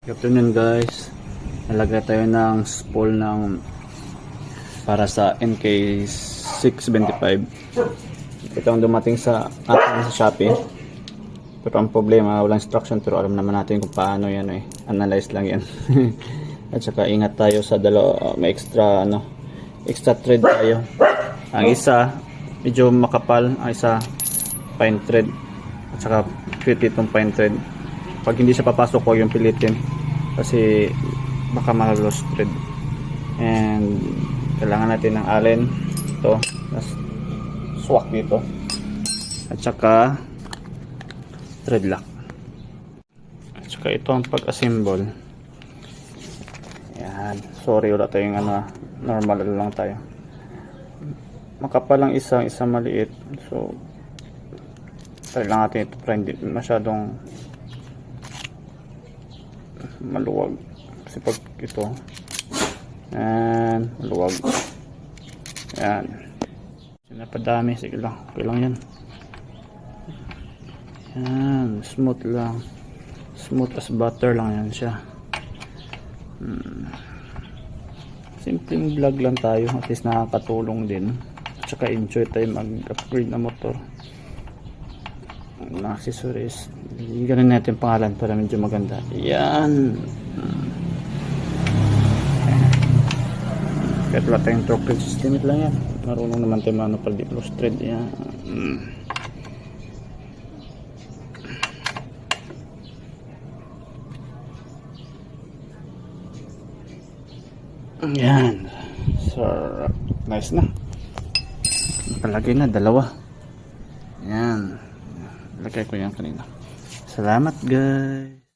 Good afternoon guys. Nalagay tayo ng spool ng para sa NK625. Ito ang dumating sa atin sa Shopee. Pero ang problema, walang instruction, pero alam naman natin kung paano yan Analyze lang yan. At saka ingat tayo sa dalawa, may extra extra thread tayo. Ang isa medyo makapal, ang isa fine thread. At saka pilit itong fine thread. Pag hindi siya papasok, huwag yung pilitin kasi baka ma-lost thread. And kailangan natin ng allen ito, swak dito, at saka thread lock, at saka ito ang pag-assemble. Yan, sorry wala tayong normal lang tayo. Makapal lang isa maliit, so try lang natin ito para hindi masyadong maluwag, kasi pag ito yan maluwag, yan napadami, sige lang, okay lang yan. Yan, smooth lang, smooth as butter lang yan siya. Simpleng vlog lang tayo, at least nakakatulong din, at saka enjoy tayo mag-upgrade na motor ng accessories. Ganun natin pangalan para medyo maganda. Yan. Kahit wala tayong torque system, ito lang yan. Marunong naman tayo para di lost thread. Yan. Yan. So, nice na. Nakalagay na, dalawa. Yan. Lagay ko yan kanina. Salamat guys.